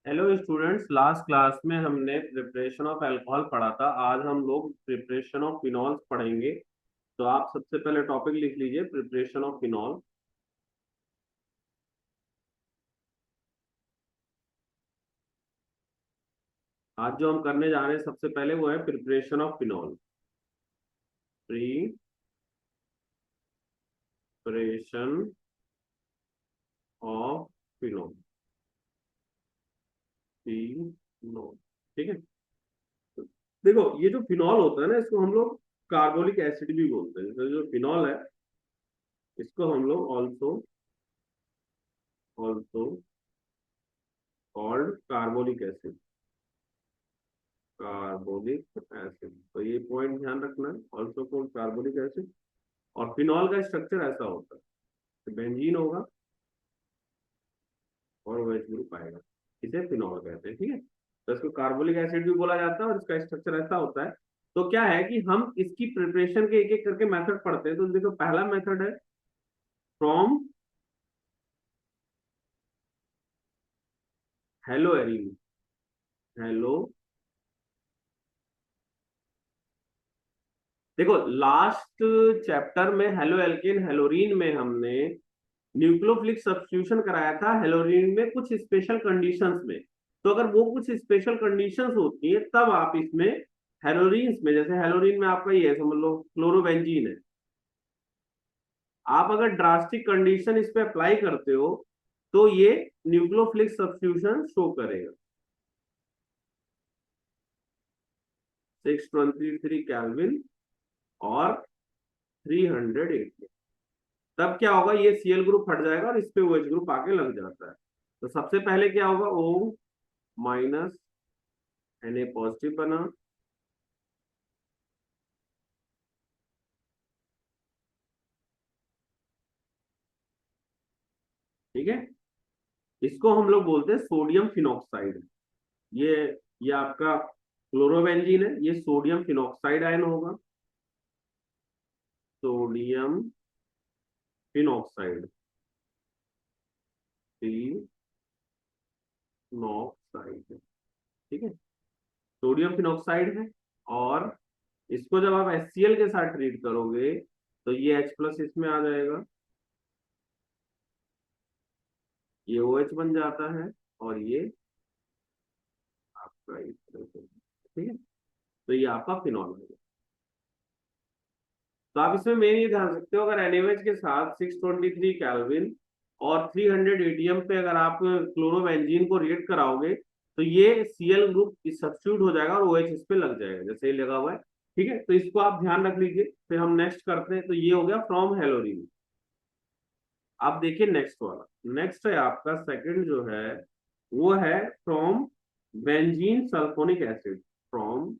Hello students, last class में हमने preparation of alcohol पढ़ा था। आज हम लोग प्रिपरेशन ऑफ फिनॉल्स पढ़ेंगे। तो आप सबसे पहले टॉपिक लिख लीजिए, प्रिपरेशन ऑफ फिनॉल। आज जो हम करने जा रहे हैं सबसे पहले वो है preparation of phenol. Preparation of phenol, phenol. ठीक है। देखो, ये जो फिनॉल होता है ना, इसको हम लोग कार्बोलिक एसिड भी बोलते हैं। तो जो फिनॉल है, इसको हम लोग also also called carbolic acid. Carbolic acid, तो ये पॉइंट ध्यान रखना है, ऑल्सो कॉल्ड कार्बोलिक एसिड। और फिनॉल का स्ट्रक्चर ऐसा होता है कि बेंजीन होगा और OH ग्रुप आएगा, इसे फिनॉल कहते हैं। ठीक है। तो इसको कार्बोलिक एसिड भी बोला जाता है और इसका स्ट्रक्चर ऐसा होता है। तो क्या है कि हम इसकी प्रिपरेशन के एक एक करके मेथड पढ़ते हैं। तो देखो, पहला मेथड है फ्रॉम हेलो एरीन। हेलो, देखो लास्ट चैप्टर में हेलो एल्केन हेलोरीन में हमने न्यूक्लियोफिलिक सब्स्टिट्यूशन कराया था हेलोरीन में कुछ स्पेशल कंडीशंस में। तो अगर वो कुछ स्पेशल कंडीशंस होती है तब आप इसमें हेलोरीन्स में, जैसे हेलोरीन में आपका ये है, समझ लो क्लोरोबेंजीन है, आप अगर ड्रास्टिक कंडीशन इस पे अप्लाई करते हो तो ये न्यूक्लियोफिलिक सब्स्टिट्यूशन शो करेगा। 623 केल्विन और 380। तब क्या होगा, ये Cl ग्रुप हट जाएगा और इस पे OH ग्रुप आके लग जाता है। तो सबसे पहले क्या होगा, O माइनस Na पॉजिटिव बना। ठीक है। इसको हम लोग बोलते हैं सोडियम फिनॉक्साइड। ये ये आपका क्लोरोबेंजीन है, ये सोडियम फिनॉक्साइड आयन होगा। Sodium phenoxide, phenoxide. ठीक है। सोडियम फिनॉक्साइड है। और इसको जब आप HCl के साथ ट्रीट करोगे तो ये H+ इसमें आ जाएगा, ये OH बन जाता है और ये आपका इस तरह से। ठीक है। तो ये आपका फिनॉल है। तो आप इसमें मेन ये ध्यान सकते हो, अगर NaOH के साथ 623 केल्विन और 300 ATM पे अगर आप क्लोरोबेंजीन को रिएक्ट कराओगे तो ये Cl ग्रुप सब्स्टिट्यूट हो जाएगा और OH इस पे लग जाएगा, जैसे ये लगा हुआ है। ठीक है। तो इसको आप ध्यान रख लीजिए। फिर हम नेक्स्ट करते हैं। तो ये हो गया फ्रॉम हेलोरीन। आप देखिए नेक्स्ट वाला। नेक्स्ट है आपका सेकंड जो है, वो है from benzene sulphonic acid. From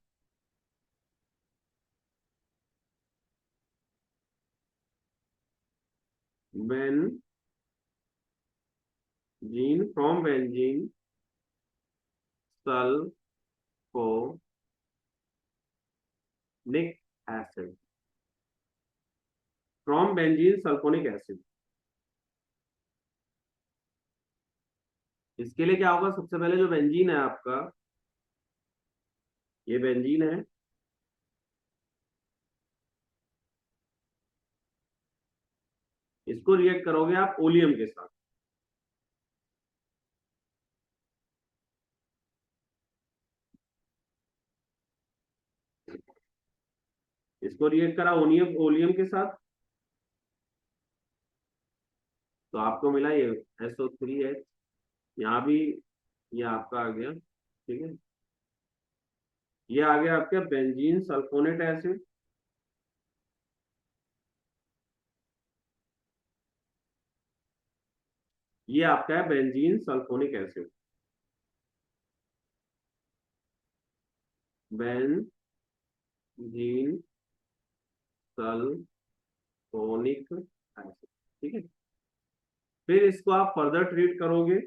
benzene, from benzene sulphonic acid. From benzene sulphonic acid, इसके लिए क्या होगा, सबसे पहले जो बेंजीन है आपका, ये बेंजीन है। इसको रिएक्ट करोगे आप ओलियम के साथ। इसको रिएक्ट करा ओनियम ओलियम के साथ, तो आपको मिला ये SO3H। यहाँ भी ये आपका आ गया। ठीक है। ये आ गया आपका बेंजीन सल्फोनेट एसिड। ये आपका है benzene sulphonic acid. Benzene sulphonic acid. ठीक है। फिर इसको आप फर्दर ट्रीट करोगे।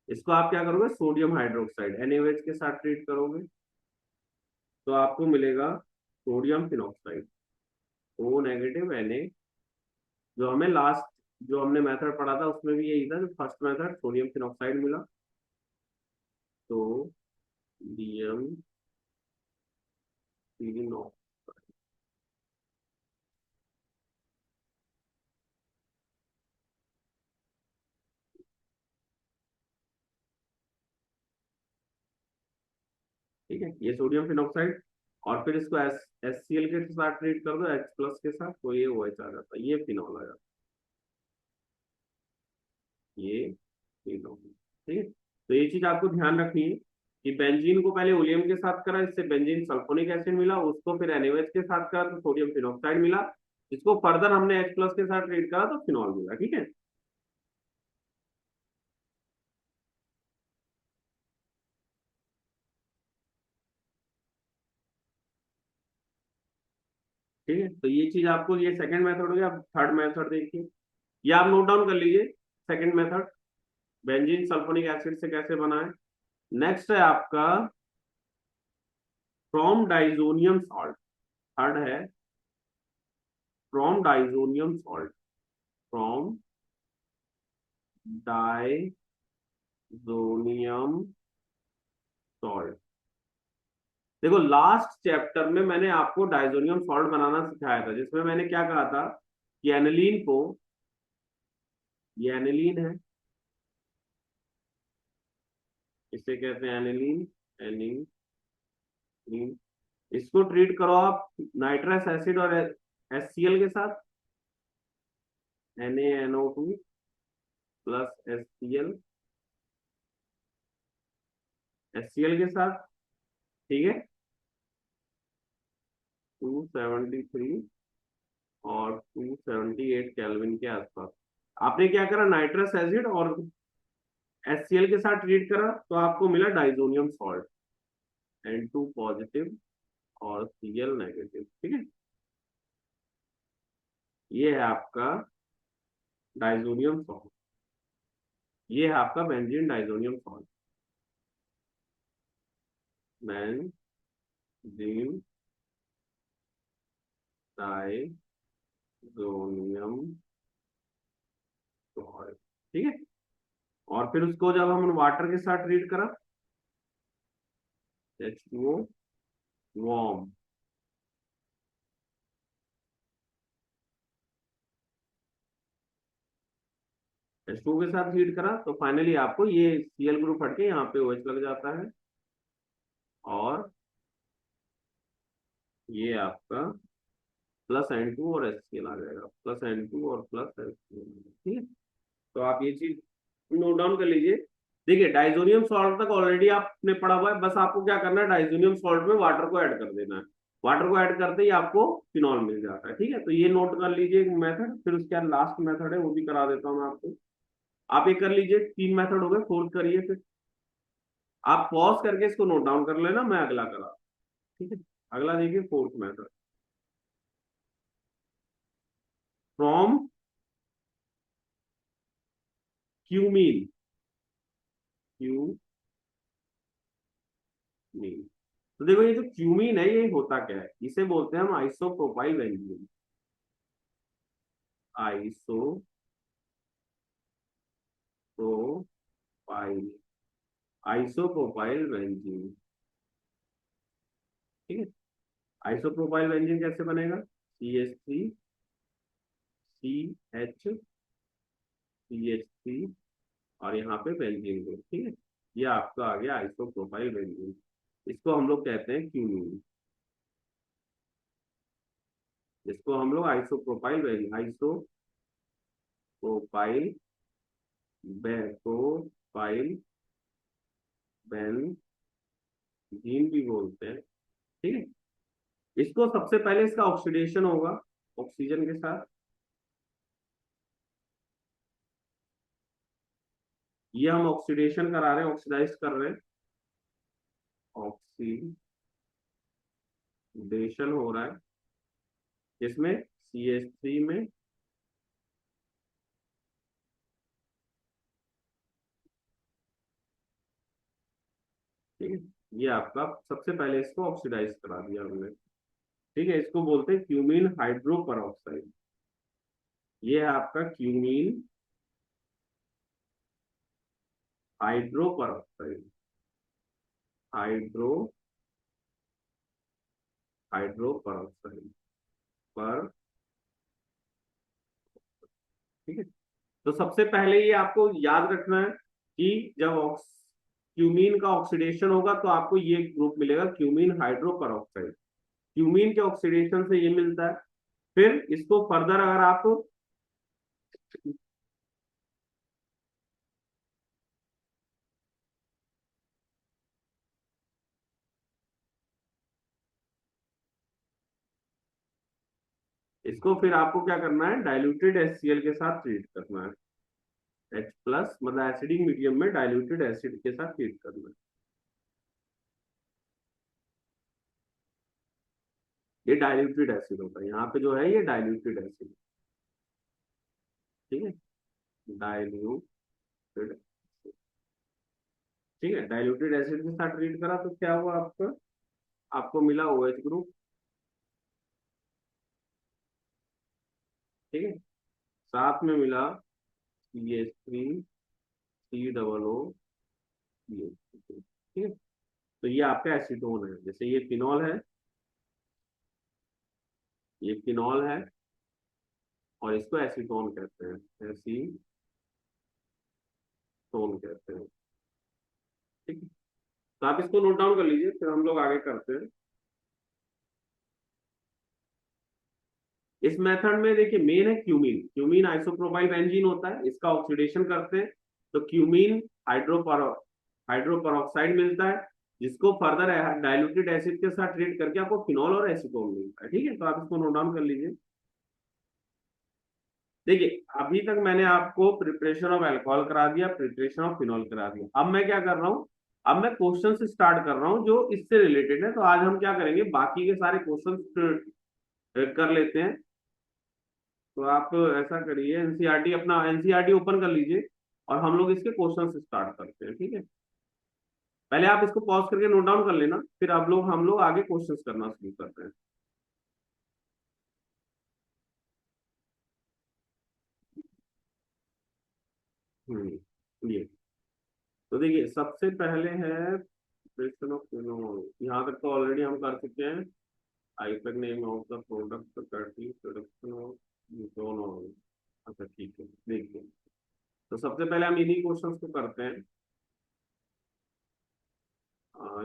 इसको आप क्या करोगे, सोडियम हाइड्रोक्साइड NaOH के साथ ट्रीट करोगे तो आपको मिलेगा sodium phenoxide, O negative Na, जो हमें लास्ट जो हमने मेथड पढ़ा था उसमें भी यही था, जो फर्स्ट मेथड सोडियम फिनॉक्साइड मिला, तो सोडियम फिनॉक्साइड। ठीक है, ये सोडियम फिनॉक्साइड। और फिर इसको एस सी एल के साथ ट्रीट कर दो H+ के साथ, तो ये OH आ जाता है, ये फिनॉल आ जाता है, ये फिनॉल। ठीक है, तो ये चीज आपको ध्यान रखनी है कि बेंजीन को पहले ओलियम के साथ करा, इससे बेंजीन सल्फोनिक एसिड मिला, उसको फिर NaOH के साथ करा तो सोडियम फिनॉक्साइड मिला, इसको फर्दर हमने H+ के साथ ट्रीट करा तो फिनॉल मिला। ठीक है, ठीक है, तो ये चीज आपको, ये सेकंड मेथड हो गया। अब थर्ड मेथड देखिए, ये आप नोट डाउन कर लीजिए। Second method, benzene sulphonic acid से कैसे बना है। नेक्स्ट है आपका फ्रॉम डाइजोनियम सॉल्ट। थर्ड है from diazonium salt, from diazonium salt. देखो लास्ट चैप्टर में मैंने आपको डाइजोनियम सॉल्ट बनाना सिखाया था, जिसमें मैंने क्या कहा था कि एनिलीन को, ये एनिलीन है, इसे कहते हैं एनिलीन, एनिलीन। इसको ट्रीट करो आप नाइट्रस एसिड और HCl के साथ, NaNO2 प्लस HCl के साथ। ठीक है, 273 और 278 केल्विन के आसपास। आपने क्या करा, नाइट्रस एसिड और HCl के साथ ट्रीट करा, तो आपको मिला डाइजोनियम सॉल्ट, N2 पॉजिटिव और Cl नेगेटिव। ठीक है, ये है आपका डाइजोनियम सॉल्ट, ये है आपका benzene diazonium salt, benzene diazonium salt. ठीक है, और फिर उसको जब हम वाटर के साथ ट्रीट करा, H2O वार्म, H2O के साथ हीट करा, तो फाइनली आपको ये Cl ग्रुप हटके यहाँ पे OH लग जाता है, और ये आपका +N2 और HCl आ जाएगा, +N2 और +HCl। ठीक है, तो आप ये चीज नोट डाउन कर लीजिए। देखिए डाइजोनियम सॉल्ट तक ऑलरेडी आपने पढ़ा हुआ है, बस आपको क्या करना है, डाइजोनियम सॉल्ट में वाटर को ऐड कर देना है। वाटर को ऐड करते ही आपको फिनॉल मिल जाता है। ठीक है, तो ये नोट कर लीजिए मेथड, फिर उसके बाद लास्ट मेथड है वो भी करा देता हूँ मैं आपको। आप ये कर लीजिए, 3 मेथड हो गए, फोर्थ करिए फिर। आप पॉज करके इसको नोट डाउन कर लेना, मैं अगला करा। ठीक है, अगला देखिए, fourth method, from cumene, cumene. तो देखो ये जो क्यूमीन है, ये होता क्या है, इसे बोलते हैं हम isopropyl benzene, isopropyl, isopropyl benzene. ठीक है, आइसोप्रोपाइल बेंजीन कैसे बनेगा, CH3CH3 और यहाँ पे बेंजीन ग्रुप। ठीक है, ये आपका आ गया आइसोप्रोपाइल बेंजीन, इसको हम लोग कहते हैं क्यूमीन, इसको हम लोग isopropyl benzene, isopropyl propyl benzene भी बोलते हैं। ठीक है, इसको सबसे पहले इसका ऑक्सीडेशन होगा ऑक्सीजन के साथ, ये हम ऑक्सीडेशन करा रहे हैं, ऑक्सीडाइज कर रहे हैं, ऑक्सीडेशन हो रहा है, इसमें CH3 में। ठीक है, ये आपका सबसे पहले इसको ऑक्सीडाइज करा दिया हमने। ठीक है, इसको बोलते हैं क्यूमीन हाइड्रो पर ऑक्साइड, ये है आपका क्यूमीन हाइड्रोपरऑक्साइड, हाइड्रो हाइड्रोपरऑक्साइड पर, ठीक है। तो सबसे पहले ये आपको याद रखना है कि जब क्यूमीन का ऑक्सीडेशन होगा तो आपको ये ग्रुप मिलेगा, क्यूमीन हाइड्रोपरऑक्साइड। क्यूमीन के ऑक्सीडेशन से ये मिलता है। फिर इसको फर्दर अगर आप इसको फिर आपको क्या करना है, डाइल्यूटेड HCl के साथ ट्रीट करना है। H+ मतलब एसिडिक मीडियम में डाइल्यूटेड एसिड के साथ ट्रीट करना है। ये डाइल्यूटेड एसिड होता है, यहाँ पे जो है ये डाइल्यूटेड एसिड, ठीक है, डाइल्यूटेड, ठीक है। डाइल्यूटेड एसिड के साथ ट्रीट करा तो क्या हुआ आपका, आपको मिला OH ग्रुप, ठीक है। साथ में मिला CH3COO, ठीक है। तो ये आपका एसीटोन है। जैसे ये फिनॉल है, ये फिनॉल है, और इसको एसीटोन कहते हैं, एसीटोन कहते हैं, ठीक है। तो आप इसको नोट डाउन कर लीजिए, फिर हम लोग आगे करते हैं। इस मेथड में देखिए मेन है क्यूमीन, क्यूमीन आइसोप्रोपाइल बेंजीन होता है, इसका ऑक्सीडेशन करते हैं तो क्यूमीन हाइड्रोपरऑक्साइड मिलता है, जिसको फर्दर डाइल्यूटेड एसिड के साथ ट्रीट करके आपको फिनॉल और एसीटोन मिलता है, ठीक है। तो आप इसको नोट डाउन कर लीजिए। देखिए अभी तक मैंने आपको प्रिपरेशन ऑफ अल्कोहल करा दिया, प्रिपरेशन ऑफ फिनॉल करा दिया। अब मैं क्या कर रहा हूँ, अब मैं क्वेश्चन से स्टार्ट कर रहा हूँ जो इससे रिलेटेड है। तो आज हम क्या करेंगे, बाकी के सारे क्वेश्चन कर लेते हैं। तो आप ऐसा करिए, एनसीईआरटी, अपना एनसीईआरटी ओपन कर लीजिए और हम लोग इसके क्वेश्चन से स्टार्ट करते हैं, ठीक है। पहले आप इसको पॉज करके नोट डाउन कर लेना, फिर हम लोग आगे क्वेश्चंस करना शुरू करते हैं। ये तो देखिए सबसे पहले है प्रिपरेशन ऑफ फिनॉल, यहाँ तक तो ऑलरेडी हम कर चुके हैं। IUPAC name of the product, production of phenol. अच्छा ठीक है, देखिए तो सबसे पहले हम इन्हीं क्वेश्चंस को करते हैं।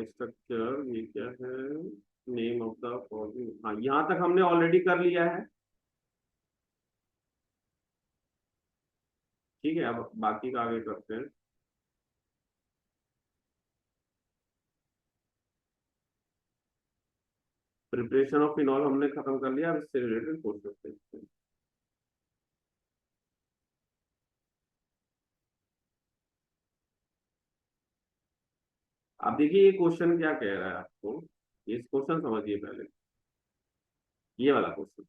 स्ट्रक्चर ये क्या है, नेम ऑफ द फॉर्मूला, हाँ यहाँ तक हमने ऑलरेडी कर लिया है, ठीक है। अब बाकी का आगे करते हैं। प्रिपरेशन ऑफ फिनॉल हमने खत्म कर लिया, अब इससे रिलेटेड क्वेश्चन देखते हैं। अब देखिए ये क्वेश्चन क्या कह रहा है आपको, ये क्वेश्चन समझिए पहले, ये वाला क्वेश्चन,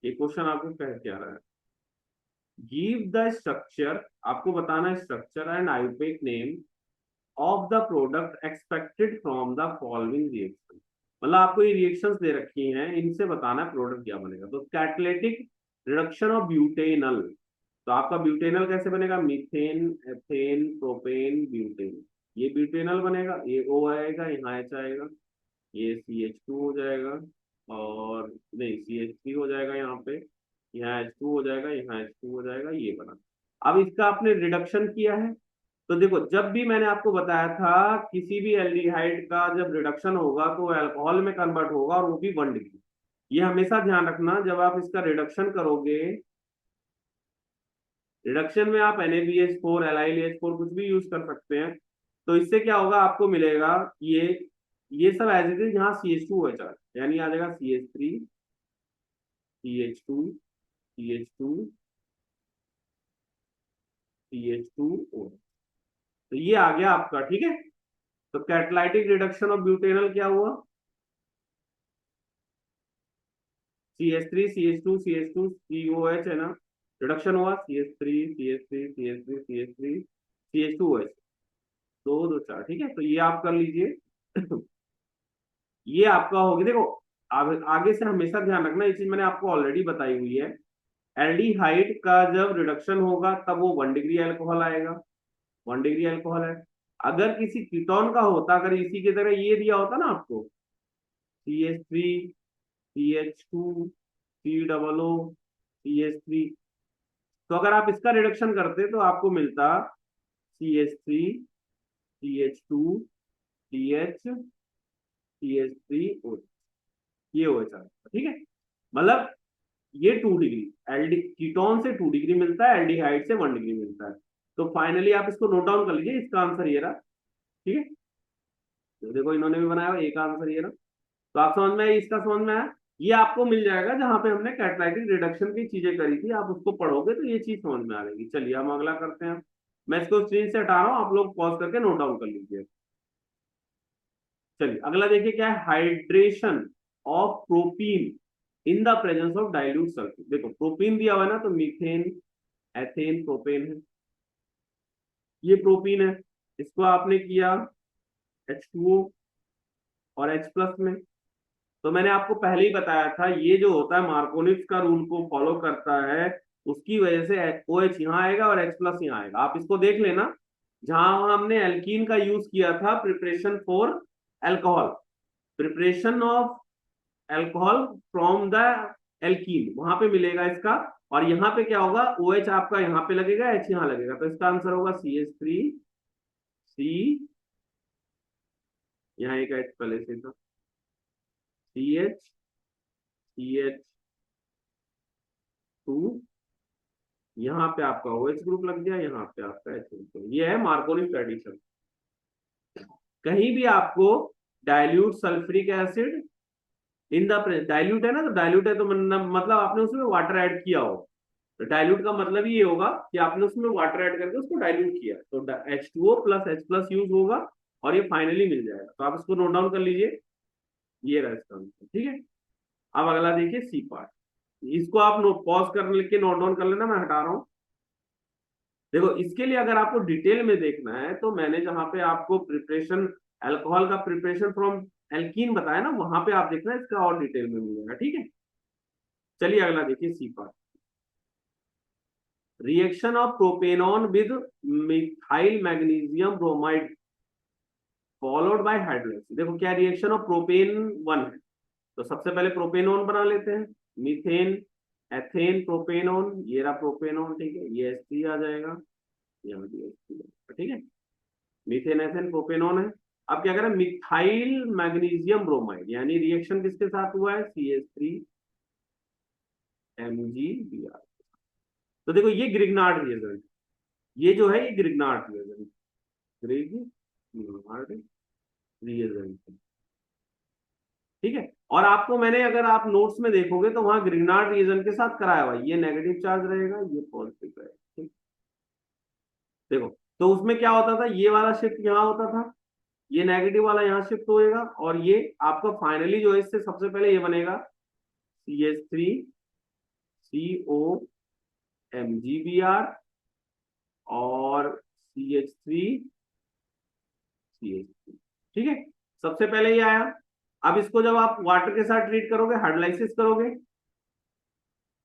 ये क्वेश्चन आपको कह क्या रहा है, गिव द स्ट्रक्चर, आपको बताना है structure and IUPAC name of the product expected from the following reaction. मतलब आपको ये रिएक्शंस दे रखी हैं, इनसे बताना है प्रोडक्ट क्या बनेगा। तो कैटालिटिक रिडक्शन ऑफ ब्यूटेनल, तो आपका ब्यूटेनल कैसे बनेगा, मीथेन, एथेन, प्रोपेन, ब्यूटेन। ये ब्यूटेनल बनेगा, ये O आएगा, यहाँ H आएगा, ये CH2 हो जाएगा, और नहीं CH3 हो जाएगा यहाँ पे, यहाँ H2 हो जाएगा, यहाँ H2 हो जाएगा, ये बना। अब इसका आपने रिडक्शन किया है। तो देखो जब भी मैंने आपको बताया था किसी भी एल्डिहाइड का जब रिडक्शन होगा तो अल्कोहल में कन्वर्ट होगा, और वो भी 1 डिग्री। ये हमेशा ध्यान रखना, जब आप इसका रिडक्शन करोगे, रिडक्शन में आप NaBH4, LiLH4 कुछ भी यूज कर सकते हैं। तो इससे क्या होगा, आपको मिलेगा ये सब एज इट इज, यहाँ CH2 हो जाएगा, यानी आ जाएगा CH3, CH2, CH2, CH2O। तो ये आ गया आपका, ठीक है। तो कैटालाइटिक रिडक्शन ऑफ ब्यूटेनल क्या हुआ, CH3, CH2, CH2, COH है ना, रिडक्शन हुआ CH3, CH3, CH3, CH3, CH2OH, 2 2 4, ठीक है। तो ये आप कर लीजिए। ये आपका होगी, देखो आगे से हमेशा ध्यान रखना, ये चीज मैंने आपको ऑलरेडी बताई हुई है। एल्डिहाइड का जब रिडक्शन होगा तब वो 1 डिग्री अल्कोहल आएगा, 1 डिग्री अल्कोहल है। अगर किसी कीटोन का होता, अगर इसी की तरह ये दिया होता ना आपको CH3 CH2 COO CH3, तो अगर आप इसका रिडक्शन करते तो आपको मिलता CH3 CH2 CH CH3O, ये हो जाता, ठीक है। मतलब ये 2 डिग्री एल्डी कीटोन से 2 डिग्री मिलता है, एल्डिहाइड से 1 डिग्री मिलता है। तो फाइनली आप इसको नोट डाउन कर लीजिए, इसका आंसर ये रहा, ठीक है। तो देखो इन्होंने भी बनाया हुआ, एक आंसर ये रहा। तो आप समझ में आए, इसका समझ में आया। ये आपको मिल जाएगा जहां पे हमने कैटालाइटिक रिडक्शन की चीजें करी थी, आप उसको पढ़ोगे तो ये चीज समझ में आ जाएगी। चलिए हम अगला करते हैं। मैं इसको स्क्रीन से हटा रहा हूँ, आप लोग पॉज करके नोट डाउन कर लीजिए। चलिए अगला देखिए क्या है, hydration of propene in the presence of dilute sulphate. देखो प्रोपीन दिया हुआ है ना, तो मीथेन एथेन प्रोपेन है, ये प्रोपीन है। इसको आपने किया H2O और H प्लस में। तो मैंने आपको पहले ही बताया था, ये जो होता है मार्कोनिक्स का रूल को फॉलो करता है, उसकी वजह से OH यहाँ आएगा और H प्लस यहाँ आएगा। आप इसको देख लेना, जहां हमने एल्कीन का यूज किया था preparation for alcohol, preparation of alcohol from the alkene, वहां पे मिलेगा इसका। और यहाँ पे क्या होगा, OH आपका यहाँ पे लगेगा, H यहाँ लगेगा, तो इसका आंसर होगा CH3C, यहाँ एक H पहले से था, CH, CH2, यहाँ पे आपका OH ग्रुप लग गया, यहाँ पे आपका H ग्रुप। ये है मार्कोनिक एडिशन। कहीं भी आपको dilute sulphuric acid in the dilute है ना, तो डाइल्यूट है तो मतलब आपने उसमें वाटर ऐड किया हो, तो डाइल्यूट का मतलब ही ये होगा कि आपने उसमें वाटर ऐड करके उसको डाइल्यूट किया, तो H2O plus H plus use होगा और ये फाइनली मिल जाएगा। तो आप इसको नोट डाउन कर लीजिए, ये रहा इसका आंसर, ठीक है। अब अगला देखिए सी पार्ट, इसको आप नोट पॉज कर के नोट डाउन कर लेना, मैं हटा रहा हूँ। देखो इसके लिए अगर आपको डिटेल में देखना है, तो मैंने जहां पे आपको प्रिपरेशन अल्कोहल का प्रिपरेशन फ्रॉम एल्कीन बताया ना, वहां पे आप देखना, इसका और डिटेल में मिलेगा, ठीक है। चलिए अगला देखिए C part, reaction of propanone with methyl magnesium bromide followed by hydrolysis. देखो क्या रिएक्शन ऑफ प्रोपेन 1 है, तो सबसे पहले प्रोपेनॉन बना लेते हैं, मीथेन एथेन प्रोपेनॉन, ये रहा प्रोपेनॉन, ठीक है, ये H3 आ जाएगा, यहाँ भी H3 ठीक है, मीथेन एथेन प्रोपेनॉन है। अब क्या करें, मिथाइल मैग्नीशियम ब्रोमाइड, यानी रिएक्शन किसके साथ हुआ है, CH3MgBr। तो देखो ये ग्रिग्नार्ड रिएजेंट, ये जो है ये ग्रिग्नार्ड रिएजेंट, ग्रिग्नार्ड रिएजेंट, ठीक है। और आपको मैंने, अगर आप नोट्स में देखोगे तो वहां ग्रिग्नार्ड रिएजेंट के साथ कराया हुआ, ये नेगेटिव चार्ज रहेगा, ये पॉजिटिव रहेगा, ठीक। देखो तो उसमें क्या होता था, ये वाला शिफ्ट यहाँ होता था, ये नेगेटिव वाला यहाँ शिफ्ट होएगा, और ये आपका फाइनली जो है, इससे सबसे पहले ये बनेगा CH3COMgBr और CH3CH3, ठीक है। सबसे पहले ये आया। अब इसको जब आप वाटर के साथ ट्रीट करोगे, हाइड्रोलाइसिस करोगे,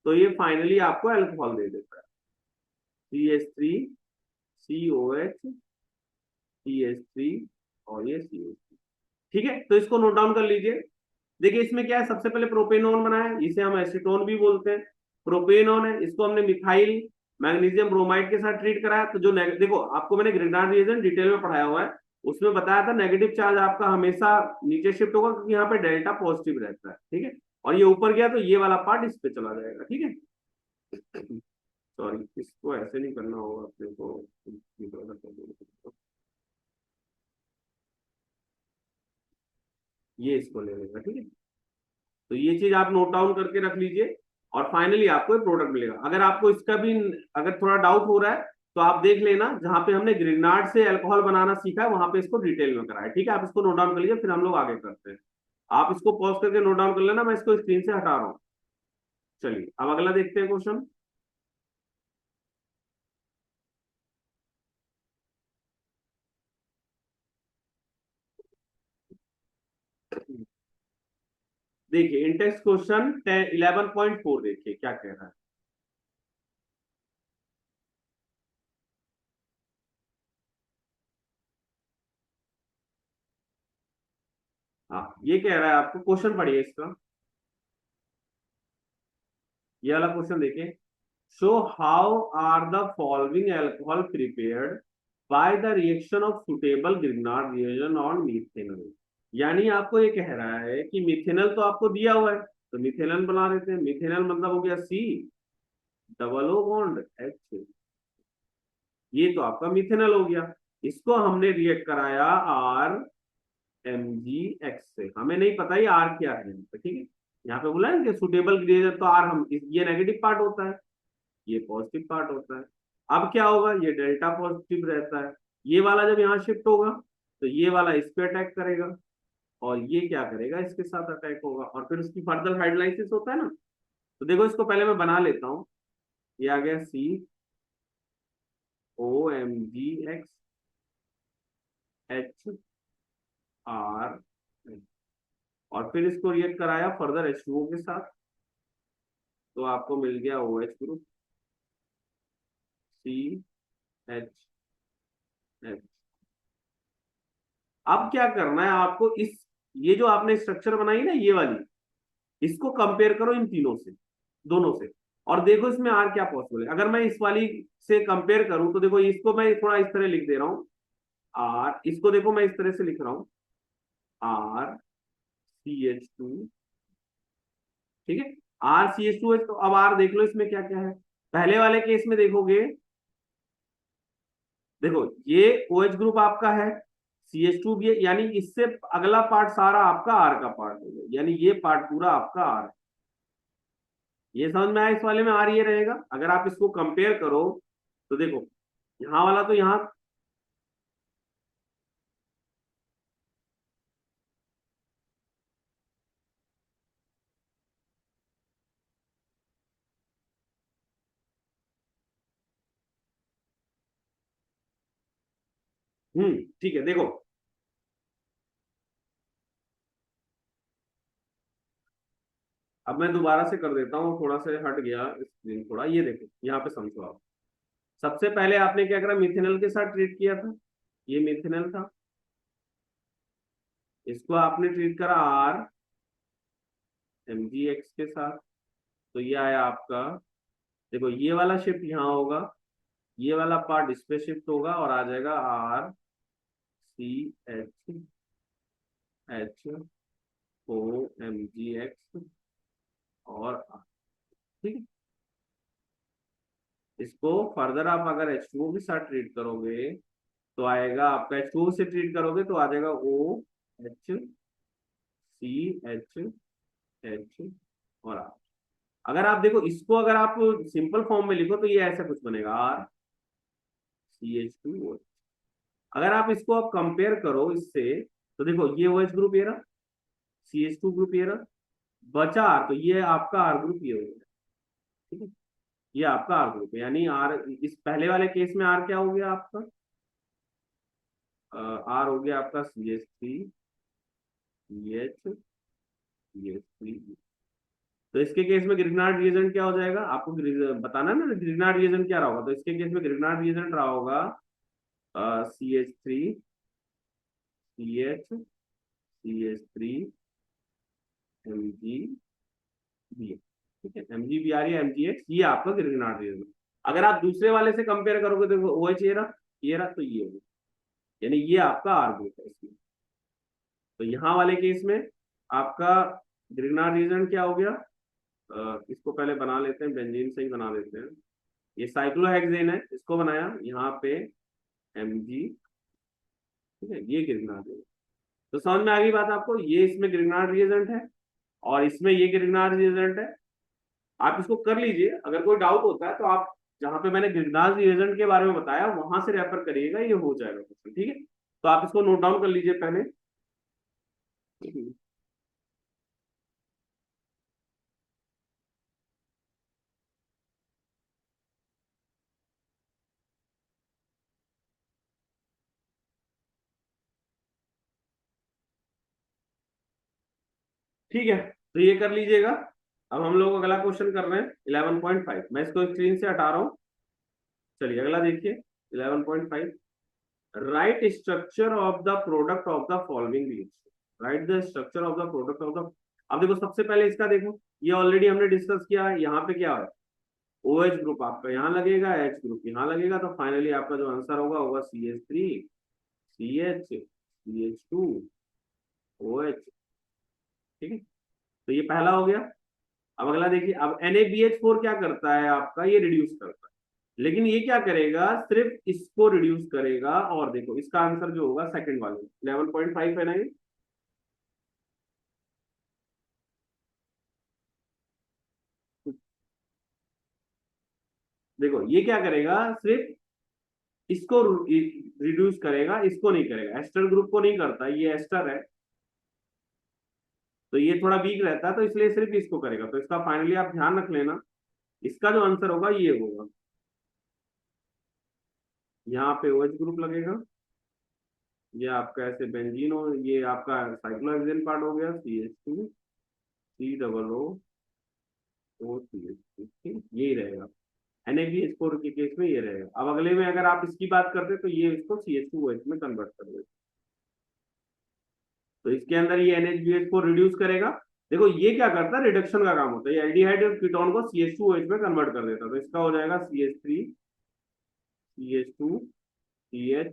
तो ये फाइनली आपको अल्कोहल दे देता है, CH3COH CH3 और ये CH3, ठीक है। तो इसको नोट डाउन कर लीजिए। देखिए इसमें क्या है, सबसे पहले प्रोपेनॉन बनाया, इसे हम एसीटोन भी बोलते हैं, प्रोपेनॉन है, इसको हमने मिथाइल मैग्नीशियम ब्रोमाइड के साथ ट्रीट कराया। तो जो देखो आपको मैंने ग्रिग्नार्ड रिएजेंट डिटेल में पढ़ाया हुआ है, उसमें बताया था नेगेटिव चार्ज आपका हमेशा नीचे शिफ्ट होगा, क्योंकि यहाँ पे डेल्टा पॉजिटिव रहता है, ठीक है। और ये ऊपर गया तो ये वाला पार्ट इस पे चला जाएगा, ठीक है। सॉरी, इसको ऐसे नहीं करना होगा अपने को, ये इसको ले लेगा, ठीक है। तो ये चीज आप नोट डाउन करके रख लीजिए, और फाइनली आपको एक प्रोडक्ट मिलेगा। अगर आपको इसका भी अगर थोड़ा डाउट हो रहा है, तो आप देख लेना, जहां पे हमने ग्रिग्नार्ड से अल्कोहल बनाना सीखा है, वहां पे इसको डिटेल में कराया, ठीक है। आप इसको नोट डाउन कर लीजिए, फिर हम लोग आगे करते हैं। आप इसको पॉज करके नोट डाउन कर लेना, मैं इसको स्क्रीन से हटा रहा हूँ। चलिए अब अगला देखते हैं क्वेश्चन। देखिए इन टेक्स्ट क्वेश्चन 11.4 देखिए क्या कह रहा है। हाँ, ये कह रहा है आपको, क्वेश्चन पढ़िए इसका, ये वाला क्वेश्चन देखिए। Show how are the following alcohol prepared by the reaction of suitable Grignard reagent on methanol. यानी आपको ये कह रहा है कि मिथेनॉल तो आपको दिया हुआ है, तो मिथेनॉल बना देते हैं। मिथेनॉल मतलब हो गया C double O bond H, ये तो आपका मिथेनॉल हो गया। इसको हमने रिएक्ट कराया आर MgX से। हमें नहीं पता ये आर क्या है, ठीक है। यहाँ पे बोला है कि सुटेबल ग्रेजर, तो आर हम ये नेगेटिव पार्ट होता है, ये पॉजिटिव पार्ट होता है। अब क्या होगा, ये डेल्टा पॉजिटिव रहता है, ये वाला जब यहाँ शिफ्ट होगा तो ये वाला इस पे अटैक करेगा, और ये क्या करेगा, इसके साथ अटैक होगा, और फिर उसकी फर्दर हाइड्रोलाइसिस होता है ना। तो देखो इसको पहले मैं बना लेता हूँ। ये आ गया COMgX HR, और फिर इसको रिएक्ट कराया फर्दर H2O के साथ, तो आपको मिल गया OH ग्रुप CH। अब क्या करना है आपको, इस ये जो आपने स्ट्रक्चर बनाई ना ये वाली, इसको कंपेयर करो इन तीनों से, दोनों से, और देखो इसमें आर क्या पॉसिबल है। अगर मैं इस वाली से कंपेयर करूं तो देखो, इसको मैं थोड़ा इस तरह लिख दे रहा हूं, आर, इसको देखो मैं इस तरह से लिख रहा हूं, RCH2, ठीक है। RCH2 है, तो अब आर देख लो इसमें क्या क्या है। पहले वाले केस में देखोगे, देखो ये OH ग्रुप आपका है, CH2 भी है, यानी इससे अगला पार्ट सारा आपका आर का पार्ट हो गया, यानी ये पार्ट पूरा आपका आर है। ये समझ में आया, इस वाले में आर ये रहेगा। अगर आप इसको कंपेयर करो तो देखो, यहाँ वाला तो यहाँ, ठीक है देखो। अब मैं दोबारा से कर देता हूँ, थोड़ा सा हट गया स्क्रीन थोड़ा, ये देखो यहाँ पे समझो आप। सबसे पहले आपने क्या करा, मिथेनॉल के साथ ट्रीट किया था, ये मिथेनॉल था, इसको आपने ट्रीट करा RMgX के साथ, तो ये आया आपका, देखो ये वाला शिफ्ट यहाँ होगा, ये वाला पार्ट इस पे शिफ्ट होगा, और आ जाएगा RCHOMgX और R, ठीक है। इसको फर्दर आप अगर H2O के साथ ट्रीट करोगे तो आएगा आपका, H2O से ट्रीट करोगे तो आ जाएगा OHCH और R। अगर आप देखो इसको, अगर आप सिंपल फॉर्म में लिखो तो ये ऐसा कुछ बनेगा, RCH2OH। अगर आप इसको आप कंपेयर करो इससे, तो देखो ये OH ग्रुप ये रहा, CH2 ग्रुप ये रहा, बचा R, तो ये आपका R ग्रुप ये हो गया, ठीक है। ये आपका R ग्रुप है, यानी R, इस पहले वाले केस में R क्या हो गया आपका, R हो गया आपका CH3CH3। तो इसके केस में ग्रिग्नार्ड रिएजेंट क्या हो जाएगा, आपको बताना है ना ग्रिग्नार्ड रिएजेंट क्या रहा होगा। तो इसके केस में ग्रिग्नार्ड रिएजेंट रहा होगा CH3CH3 MgBr, ठीक है। MgBr या MgX, ये आपका ग्रिग्नार्ड रिएजेंट। अगर आप दूसरे वाले से कंपेयर करोगे तो OH ये रहा, तो ये होगा, यानी ये आपका आर ग्रुप है इसमें। तो यहाँ वाले केस में आपका ग्रिग्नार्ड रिएजेंट क्या हो गया, इसको पहले बना लेते हैं, बेंजीन से ही बना लेते हैं। ये साइक्लोहेक्सेन है, इसको बनाया यहाँ पे Mg, ठीक है, ये ग्रिग्नार्ड रिएजेंट। तो समझ में आ गई बात आपको, ये इसमें ग्रिग्नार्ड रिएजेंट है और इसमें ये ग्रिग्नार्ड रिएजेंट है। आप इसको कर लीजिए, अगर कोई डाउट होता है तो आप जहां पे मैंने ग्रिग्नार्ड रिएजेंट के बारे में बताया वहां से रेफर करिएगा, ये हो जाएगा क्वेश्चन, ठीक है। तो आप इसको नोट डाउन कर लीजिए पहले। ठीक है, तो ये कर लीजिएगा। अब हम लोग अगला क्वेश्चन कर रहे हैं 11.5, मैं इसको स्क्रीन से हटा रहा हूँ। चलिए अगला देखिए, 11.5, right structure of the product of the following reaction. Right the structure of the product of the. अब देखो सबसे पहले इसका देखो, ये ऑलरेडी हमने डिस्कस किया है, यहाँ पे क्या है, ओ एच ग्रुप आपका यहाँ लगेगा, एच ग्रुप यहाँ लगेगा, तो फाइनली आपका जो आंसर होगा होगा CH3 CH2 OH। ठीक है, तो ये पहला हो गया। अब अगला देखिए, अब NaBH4 क्या करता है आपका, ये रिड्यूस करता है, लेकिन ये क्या करेगा, सिर्फ इसको रिड्यूस करेगा। और देखो इसका आंसर जो होगा सेकंड वाले 11.5 है ना ये। देखो ये क्या करेगा, सिर्फ इसको रिड्यूस करेगा, इसको नहीं करेगा, एस्टर ग्रुप को नहीं करता, ये एस्टर है तो ये थोड़ा वीक रहता है, तो इसलिए सिर्फ इसको करेगा। तो इसका फाइनली आप ध्यान रख लेना, इसका जो आंसर होगा ये होगा, यहाँ पे OH ग्रुप लगेगा, ये आपका ऐसे बेंजीन हो, ये आपका साइक्लोहेक्सेन पार्ट हो गया, CH2 COO ठीक, यही रहेगा। NaBH4 के केस में ये रहेगा। अब अगले में अगर आप इसकी बात करते तो ये इसको CH2OH में कन्वर्ट कर देगा, तो इसके अंदर ये NaBH4 रिड्यूस करेगा। देखो ये क्या करता है, रिडक्शन का काम होता है, ये एल्डिहाइड और कीटोन को CH2OH में कन्वर्ट कर देता है, तो इसका हो जाएगा CH3 CH2 CH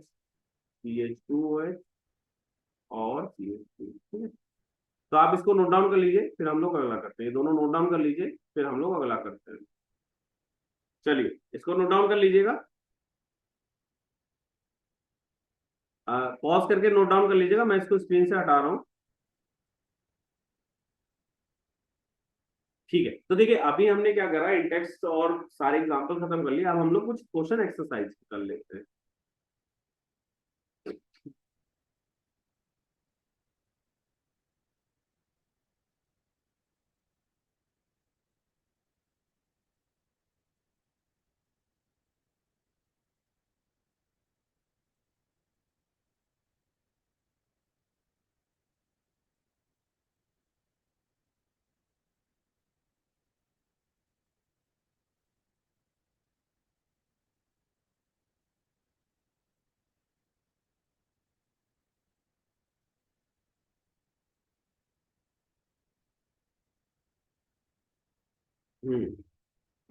CH2OH और CH2। ठीक है, तो आप इसको नोट डाउन कर लीजिए, फिर हम लोग अगला करते हैं। ये दोनों नोट डाउन कर लीजिए, फिर हम लोग अगला करते हैं। चलिए इसको नोट डाउन कर लीजिएगा, पॉज करके नोट डाउन कर लीजिएगा, मैं इसको स्क्रीन से हटा रहा हूँ। ठीक है, तो देखिए अभी हमने क्या करा, इंटेक्स्ट और सारे एग्जांपल खत्म कर लिए, अब हम लोग कुछ क्वेश्चन एक्सरसाइज कर लेते हैं।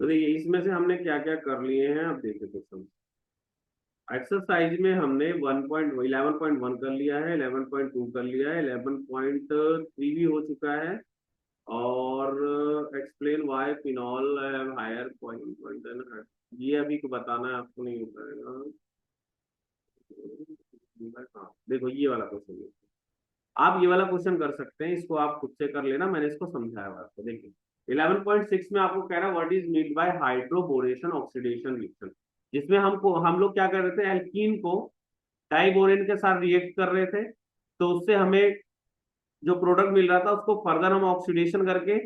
तो देखिए इसमें से हमने क्या क्या कर लिए हैं, अब देखिए क्वेश्चन। एक्सरसाइज में हमने 11.1 कर लिया है, 11.2 कर लिया है, 11.3 भी हो चुका है, और explain why phenol higher point, ये अभी को बताना है आपको, नहीं हो पाएगा। हाँ, देखो ये वाला क्वेश्चन, आप ये वाला क्वेश्चन कर सकते हैं, इसको आप खुद से कर लेना, मैंने इसको समझाया हुआ है आपको। देखिए 11.6 में आपको कह रहा है what is mean by hydroboration oxidation reaction, जिसमें हम लोग क्या कर रहे थे, एल्कीन को डाइबोरेन के साथ रिएक्ट कर रहे थे, तो उससे हमें जो प्रोडक्ट मिल रहा था उसको फर्दर हम ऑक्सीडेशन करके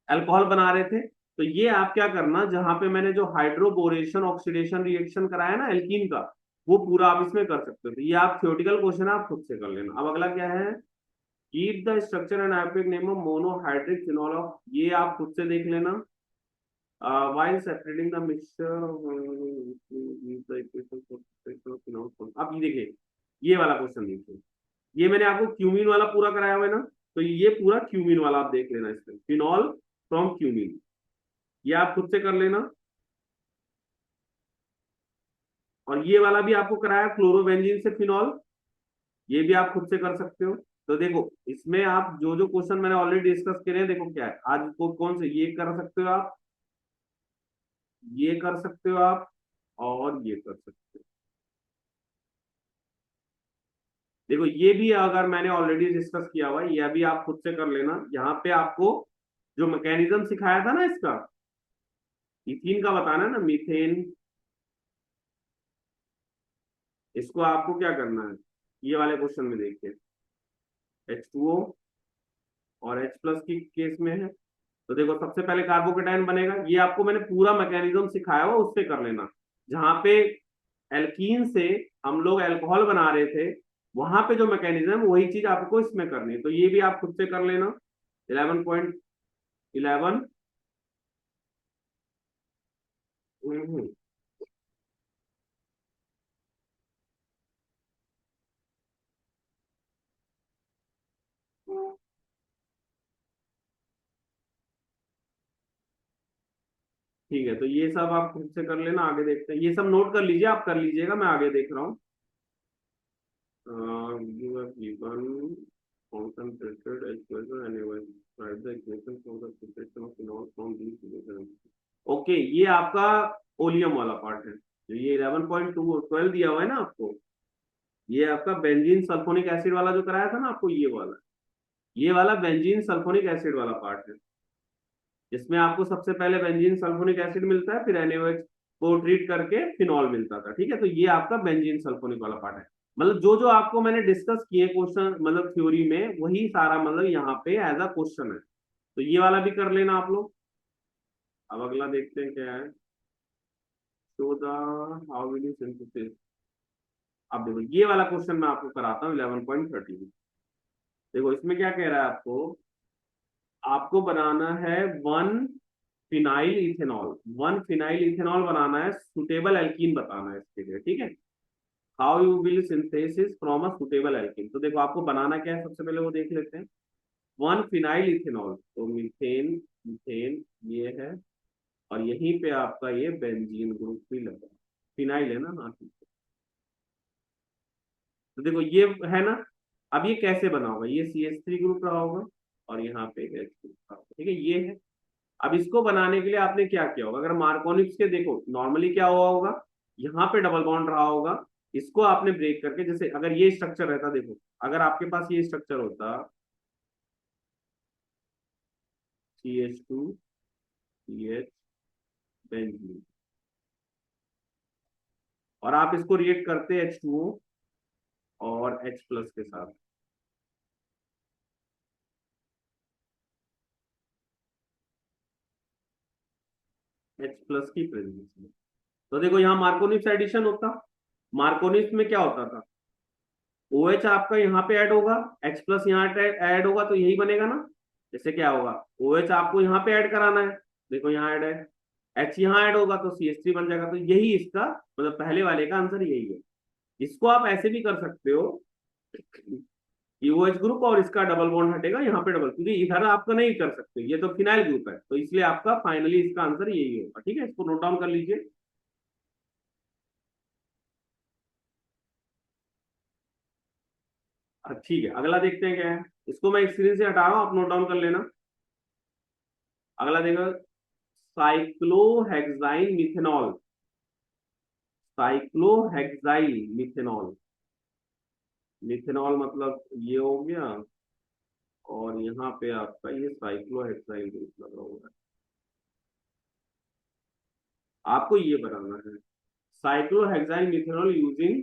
अल्कोहल बना रहे थे। तो ये आप क्या करना, जहां पे मैंने जो हाइड्रोबोरेशन ऑक्सीडेशन रिएक्शन कराया ना एल्कीन का, वो पूरा आप इसमें कर सकते हो। तो ये आप थ्योरेटिकल क्वेश्चन आप खुद से कर लेना। अब अगला क्या है, keep the structure and IUPAC name of monohydric phenol of, ये आप खुद से देख लेना। while separating the mixture use the equation for separation of phenol। अब ये देखिए, ये वाला क्वेश्चन देखिए, ये मैंने आपको क्यूमीन वाला पूरा कराया हुआ है ना, तो ये पूरा क्यूमीन वाला आप देख लेना, इसमें फिनॉल फ्रॉम क्यूमीन, ये आप खुद से कर लेना। और ये वाला भी आपको कराया क्लोरोबेंजीन से फिनॉल, ये भी आप खुद से कर सकते हो। तो देखो इसमें आप जो जो क्वेश्चन मैंने ऑलरेडी डिस्कस करे हैं, देखो क्या है आज को, कौन से ये कर सकते हो आप, ये कर सकते हो आप, और ये कर सकते हो। देखो ये भी अगर मैंने ऑलरेडी डिस्कस किया हुआ है, ये अभी आप खुद से कर लेना। यहाँ पे आपको जो मैकेनिज्म सिखाया था ना इसका, इथीन का बताना है ना, मीथेन, इसको आपको क्या करना है, ये वाले क्वेश्चन में देखिए H2O और H प्लस की केस में है, तो देखो सबसे पहले कार्बोकेटाइन बनेगा, ये आपको मैंने पूरा मैकेनिज्म सिखाया हुआ, उससे कर लेना। जहां पे एल्कीन से हम लोग अल्कोहल बना रहे थे, वहां पे जो मैकेनिज्म वही चीज आपको इसमें करनी है, तो ये भी आप खुद से कर लेना। 11.11। ठीक है, तो ये सब आप खुद से कर लेना, आगे देखते हैं। ये सब नोट कर लीजिए, आप कर लीजिएगा, मैं आगे देख रहा हूँ। You have given concentrated equation and you write the equation for the separation of phenol from these equations. Okay, ये आपका ओलियम वाला पार्ट है। जो ये 11.212 दिया हुआ है ना आपको, ये आपका बेंजीन सल्फोनिक एसिड वाला जो कराया था ना आपको, ये वाला बेंजीन सल्फोनिक एसिड वाला पार्ट है, जिसमें आपको सबसे पहले बेंजीन सल्फोनिक एसिड मिलता है, फिर NaOH को ट्रीट करके फिनॉल मिलता था। ठीक है, तो ये आपका बेंजीन सल्फोनिक वाला पार्ट है। मतलब जो जो आपको मैंने डिस्कस किए क्वेश्चन, मतलब थ्योरी में, वही सारा मतलब यहाँ पे एज अ क्वेश्चन है। तो ये वाला भी कर लेना आप लोग। अब अगला देखते हैं क्या है। Show the how will you synthesis. अब देखो ये वाला क्वेश्चन मैं आपको कराता हूँ 11.13। देखो इसमें क्या कह रहा है आपको, आपको बनाना है वन फिनाइल इथेनॉल बनाना है, सुटेबल एल्कीन बताना है इसके लिए। ठीक है, how you will synthesis from a suitable alkene. तो देखो आपको बनाना क्या है, सबसे पहले वो देख लेते हैं। वन फिनाइल इथेनॉल, तो मीथेन, मीथेन ये है, और यहीं पे आपका ये बेंजीन ग्रुप भी लगा, फिनाइल है ना, हाँ ठीक है। तो देखो ये है ना, अब ये कैसे बना होगा, ये CH3 ग्रुप रहा होगा, और यहाँ पे H ग्रुप रहा होगा। ठीक है, ये है। अब इसको बनाने के लिए आपने क्या किया होगा, अगर मार्कोनिक्स के देखो नॉर्मली क्या हुआ होगा, यहाँ पे डबल बॉन्ड रहा होगा, इसको आपने ब्रेक करके, जैसे अगर ये स्ट्रक्चर रहता, देखो अगर आपके पास ये स्ट्रक्चर होता, CH2CH बेंजीन, और आप इसको रिएक्ट करते H2O और H प्लस के साथ, H प्लस की प्रेजेंस में, तो देखो यहाँ मार्कोनिक्स एडिशन होता। मार्कोनिक्स में क्या होता था, OH आपका यहाँ पे ऐड होगा, H प्लस यहाँ ऐड होगा, तो यही बनेगा ना। जैसे क्या होगा, OH आपको यहाँ पे ऐड कराना है, देखो यहाँ ऐड है, H यहाँ ऐड होगा तो CH3 बन जाएगा। तो यही इसका मतलब पहले वाले का आंसर यही है। इसको आप ऐसे भी कर सकते हो कि OH ग्रुप और इसका डबल बॉन्ड हटेगा, यहाँ पे डबल, क्योंकि इधर आपका नहीं कर सकते, ये तो फिनाइल ग्रुप है, तो इसलिए आपका फाइनली इसका आंसर यही होगा। ठीक है, इसको नोट डाउन कर लीजिए। ठीक है, अगला देखते हैं क्या है। इसको मैं स्क्रीन से हटा रहा हूँ, आप नोट डाउन कर लेना। अगला देखो, साइक्लोहेक्साइन मिथेनॉल, साइक्लोहेक्साइल मिथेनॉल, मिथेनॉल मतलब ये हो गया, और यहाँ पे आपका ये साइक्लोहेक्साइल ग्रुप लगा हुआ है। आपको ये बनाना है cyclohexyl methanol using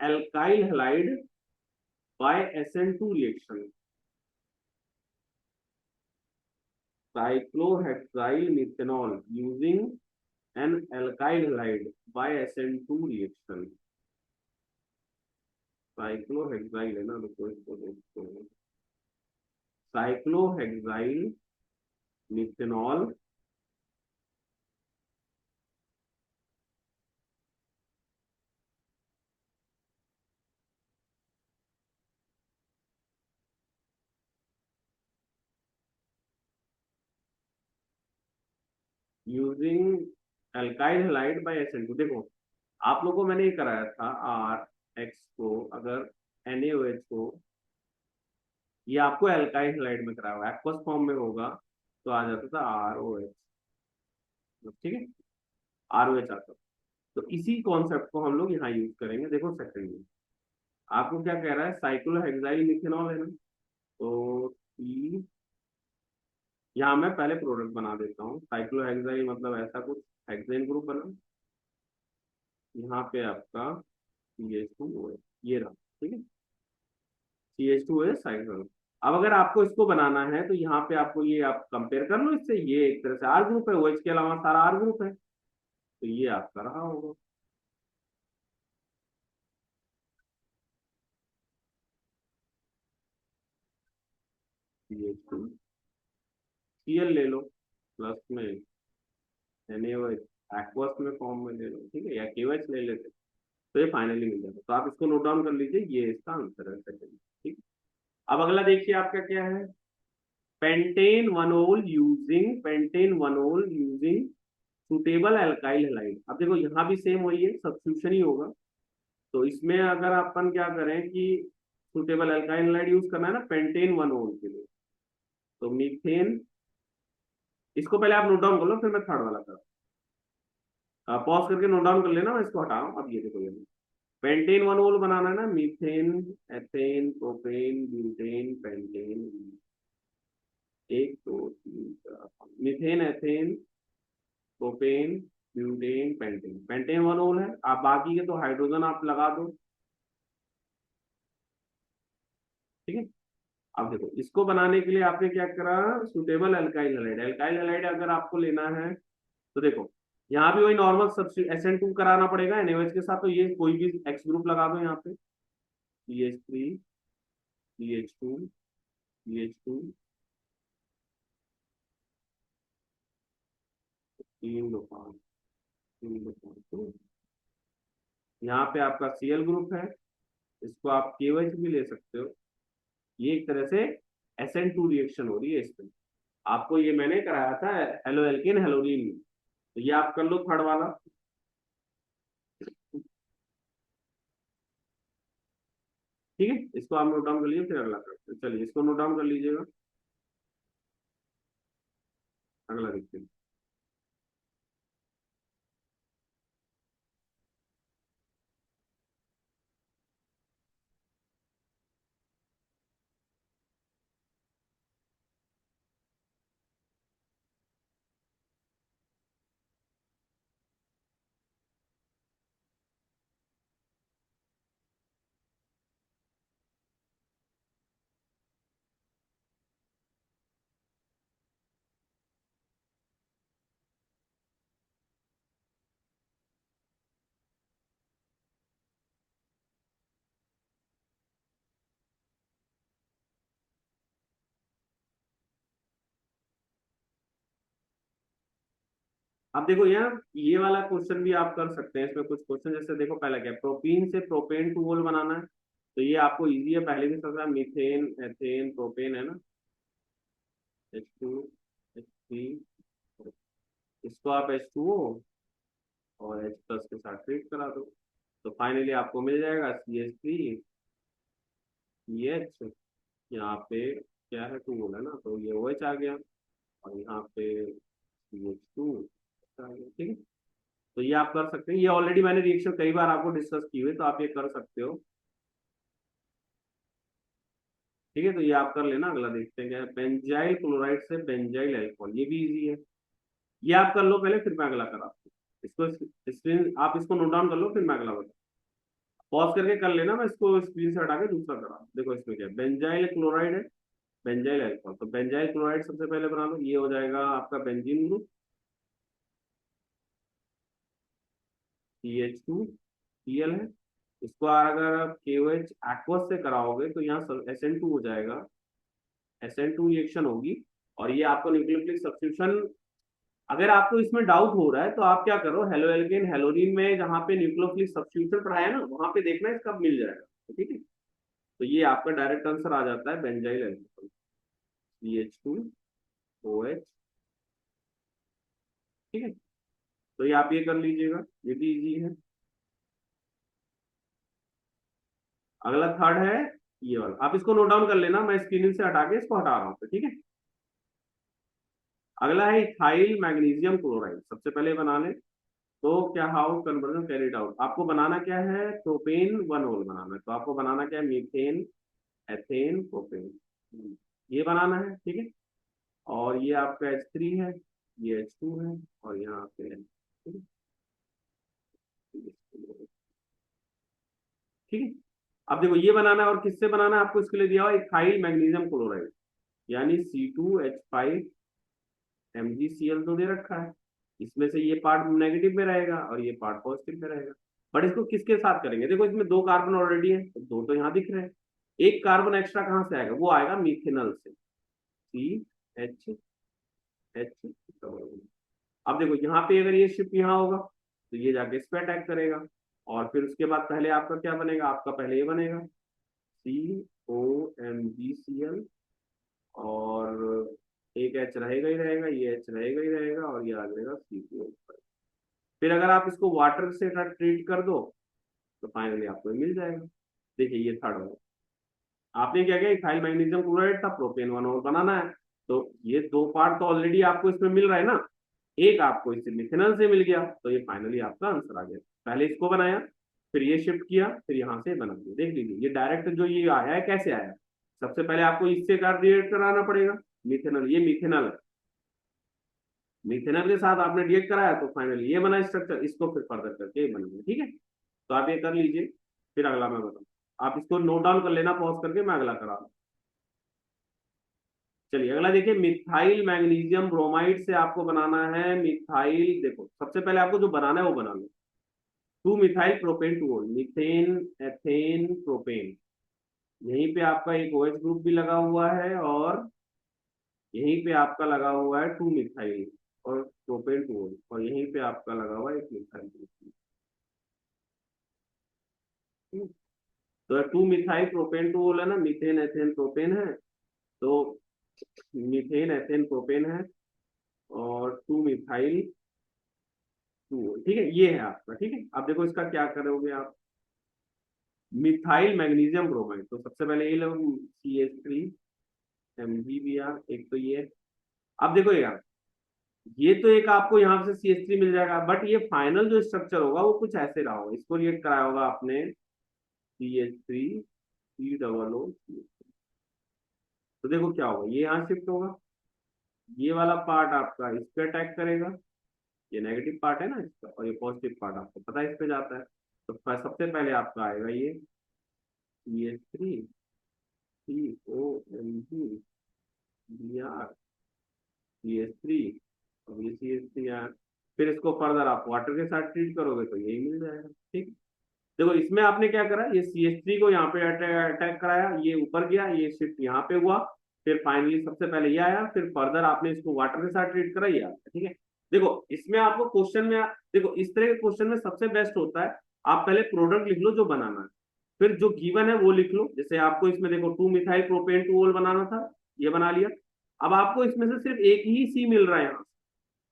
alkyl halide by SN2 reaction. Cyclohexyl methanol using an alkyl halide by SN2 reaction. Cyclohexyl है ना, रुको इसको देखते हैं। Cyclohexyl methanol using alkyl halide by SN2। देखो आप लोगों को मैंने ये कराया था, RX को अगर NaOH को, ये आपको एल्काइल हैलाइड में कराया हुआ, एक्वस फॉर्म में होगा तो आ जाता था ROH। ठीक है, ROH आता। तो इसी कॉन्सेप्ट को हम लोग यहाँ यूज करेंगे। देखो सेकंड में आपको क्या कह रहा है, साइक्लोहेक्साइल मिथेनॉल है ना, तो यहाँ मैं पहले प्रोडक्ट बना देता हूँ। साइक्लोहेक्साइल मतलब ऐसा कुछ हेक्सेन ग्रुप बना, यहाँ पे आपका CH2OH ये रहा। ठीक है, CH2OH साइक्लोहेक्साइल। अब अगर आपको इसको बनाना है तो यहाँ पे आपको ये आप कंपेयर कर लो इससे, ये एक तरह से R ग्रुप है, OH के अलावा सारा R ग्रुप है, तो ये आपका रहा होगा। CH2 Cl ले लो, प्लस में NaOH एक्वस में फॉर्म में ले लो, ठीक है, या KOH ले लेते, तो ये फाइनली मिल जाता। तो आप इसको नोट डाउन कर लीजिए, ये इसका आंसर है सेकंड। ठीक। अब अगला देखिए आपका क्या है, pentane one ol using suitable alkyl halide. अब देखो यहाँ भी सेम वही है, सब्स्टिट्यूशन ही होगा। तो इसमें अगर अपन क्या करें कि सुटेबल एल्काइल हैलाइड यूज करना है ना पेंटेन 1 ओल के लिए, तो मीथेन, इसको पहले आप नोट डाउन कर लो, फिर मैं थर्ड वाला कर पॉज करके नोट डाउन कर लेना, मैं इसको हटा रहा हूँ। अब ये देखो, ये पेंटेन 1 ओल बनाना है ना, methane, ethane, propane, butane, pentane, एक दो तीन चार पाँच, methane, ethane, propane, butane, pentane, pentane 1 ओल है। आप बाकी के तो हाइड्रोजन आप लगा दो, ठीक है। अब देखो इसको बनाने के लिए आपने क्या करा, suitable alkyl halide, alkyl halide अगर आपको लेना है तो देखो यहाँ भी वही नॉर्मल सब्स्टिट्यूट SN2 कराना पड़ेगा NaOH के साथ, तो ये कोई भी एक्स ग्रुप लगा दो यहाँ पे, CH3, CH2, CH2, 3 2 5, 3 2 5, तो यहाँ पे आपका Cl ग्रुप है, इसको आप KOH भी ले सकते हो। ये एक तरह से SN2 रिएक्शन हो रही है इसमें। आपको ये मैंने कराया था हेलो एल्केन हेलोरीन में, तो ये आप कर लो थर्ड वाला, ठीक है। इसको आप नोट डाउन कर लीजिए, फिर अगला करते हैं। चलिए इसको नोट डाउन कर लीजिएगा, अगला देखते हैं। अब देखो यार, ये वाला क्वेश्चन भी आप कर सकते हैं। इसमें कुछ क्वेश्चन जैसे देखो, पहला क्या, प्रोपीन से प्रोपेन 2 ओल बनाना है, तो ये आपको इजी है, पहले भी समझा, मीथेन, एथेन, प्रोपेन है ना, H2, H3, इसको आप H2O और H+ के साथ ट्रीट करा दो, तो फाइनली आपको मिल जाएगा CH3, CH, यहाँ पे क्या है, 2 ओल है ना, तो ये OH आ गया, और यहाँ पे CH2 आ गया, ठीक है। तो ये आप कर सकते हैं, ये ऑलरेडी मैंने रिएक्शन कई बार आपको डिस्कस की हुई, तो आप ये कर सकते हो, ठीक है। तो ये आप कर लेना। अगला देखते हैं क्या है, बेंजाइल क्लोराइड से बेंजाइल अल्कोहल, ये भी इजी है, ये आप कर लो पहले, फिर मैं अगला कराता हूँ। इसको स्क्रीन आप इसको नोट डाउन कर लो, फिर मैं अगला बता, पॉज करके कर लेना, मैं इसको स्क्रीन से हटा के दूसरा करा। देखो इसमें क्या है, बेंजाइल क्लोराइड है, बेंजाइल अल्कोहल, तो बेंजाइल क्लोराइड सबसे पहले बना लो, ये हो जाएगा आपका बेंजीन ग्रुप, CH2Cl है। इसको अगर आप KOH एक्वस से कराओगे तो यहाँ SN2 हो जाएगा, SN2 रिएक्शन होगी, और ये आपको न्यूक्लियोफिलिक सब्स्टिट्यूशन। अगर आपको इसमें डाउट हो रहा है तो आप क्या करो, हेलो एल्केन हेलोरीन में जहाँ पे न्यूक्लियोफिलिक सब्स्टिट्यूशन पढ़ाया है ना, वहां पे देखना इसका मिल जाएगा, ठीक है। तो ये आपका डायरेक्ट आंसर आ जाता है, बेंजाइल अल्कोहल, CH2OH, ठीक है। तो ये आप ये कर लीजिएगा, ये भी इजी है। अगला थर्ड है ये वाला, आप इसको नोट डाउन कर लेना, मैं स्क्रीन से हटा के इसको हटा रहा हूँ, ठीक है। अगला है इथाइल मैग्नीशियम क्लोराइड, सबसे पहले बना लें। तो क्या, हाउ कन्वर्जन कैरिड आउट, आपको बनाना क्या है, प्रोपेन 1 ओल बनाना है, तो आपको बनाना क्या है, मीथेन, एथेन, प्रोपेन, ये बनाना है, ठीक है। और ये आपका H3 है, ये H2 है, और यहाँ पे है, ठीक है, ठीक है। अब देखो ये बनाना है, और किससे बनाना है आपको, इसके लिए दिया हुआ इथाइल मैग्नीशियम क्लोराइड, यानी C2H5MgCl तो दे रखा है, इसमें से ये पार्ट नेगेटिव में रहेगा और ये पार्ट पॉजिटिव में रहेगा। बट इसको किसके साथ करेंगे, देखो इसमें 2 कार्बन ऑलरेडी है, तो 2 तो यहाँ दिख रहे हैं, एक कार्बन एक्स्ट्रा कहाँ से आएगा, वो आएगा मिथेनॉल से, CH, अब देखो यहाँ पे अगर ये शिप यहाँ होगा तो ये जाके इस पे अटैक करेगा, और फिर उसके बाद पहले आपका क्या बनेगा, आपका पहले ये बनेगा COMgCl, और एक एच रहेगा ही रहेगा, ये एच रहेगा ही रहेगा, और ये आ जाएगा C2H5। फिर अगर आप इसको वाटर से ट्रीट कर दो तो फाइनली आपको ये मिल जाएगा। देखिए ये थर्ड है। आपने क्या किया, इथाइल मैग्नीशियम क्लोराइड था, प्रोपेन वन और बनाना है, तो ये दो पार्ट तो ऑलरेडी आपको इसमें मिल रहा है ना, एक आपको इससे मिथेनॉल से मिल गया, तो ये फाइनली आपका आंसर आ गया। पहले इसको बनाया, फिर ये शिफ्ट किया, फिर यहाँ से बना दिया। देख लीजिए ये डायरेक्ट जो ये आया है कैसे आया। सबसे पहले आपको इससे कार्डिएट कराना पड़ेगा, मिथेनॉल, ये मिथेनॉल है, मिथेनॉल के साथ आपने रिएक्ट कराया तो फाइनली ये बना स्ट्रक्चर, इसको फिर फर्दर करके ये बन गया। ठीक है, तो आप ये कर लीजिए, फिर अगला मैं बताऊँ। आप इसको नोट डाउन कर लेना, पॉज करके मैं अगला करा रहा हूँ। चलिए अगला देखिए, मिथाइल मैग्नीशियम ब्रोमाइड से आपको बनाना है मिथाइल। देखो सबसे पहले आपको जो बनाना है वो बना लो, 2 methyl propane two methane ethane propane. यहीं पे आपका एक OH ग्रुप भी लगा हुआ है, और यहीं पे आपका लगा हुआ है 2 मिथाइल और प्रोपेन टू, और यहीं पे आपका लगा हुआ है एक मिथाइल ग्रुप। तो 2 मिथाइल प्रोपेन टू है ना, मीथेन एथेन प्रोपेन है, तो मीथेन एथेन प्रोपेन है, और 2 मिथाइल टू, ठीक है, ये है आपका। ठीक है, अब देखो इसका क्या करोगे आप, मिथाइल मैग्नीशियम ब्रोमाइड, तो सबसे पहले ये लो CH3 MgBr, एक तो ये। अब देखो यार, ये तो एक आपको यहाँ से CH3 मिल जाएगा, बट ये फाइनल जो स्ट्रक्चर होगा वो कुछ ऐसे रहा होगा, इसको रिएक्ट कराया होगा आपने CH3 COO। तो देखो क्या होगा, ये यहाँ शिफ्ट होगा, ये वाला पार्ट आपका इस पे अटैक करेगा, ये नेगेटिव पार्ट है ना इसका, और ये पॉजिटिव पार्ट आपको पता है इस पे जाता है। तो सबसे पहले आपका आएगा ये CH3COMgBr, CH3, और ये CH3R। फिर इसको फर्दर आप वाटर के साथ ट्रीट करोगे तो यही मिल जाएगा। ठीक, देखो इसमें आपने क्या करा, ये CH3 को यहाँ पे अटैक कराया, ये ऊपर गया, ये शिफ्ट यहाँ पे हुआ, फिर फाइनली सबसे पहले ये आया, फिर फर्दर आपने इसको वाटर के साथ ट्रीट करा, ये आया। ठीक है, देखो इसमें आपको क्वेश्चन में, देखो इस तरह के क्वेश्चन में सबसे बेस्ट होता है आप पहले प्रोडक्ट लिख लो जो बनाना है, फिर जो गिवन है वो लिख लो। जैसे आपको इसमें देखो 2 मिथाइल प्रोपेन टू ओल बनाना था, ये बना लिया। अब आपको इसमें से सिर्फ एक ही C मिल रहा है यहाँ,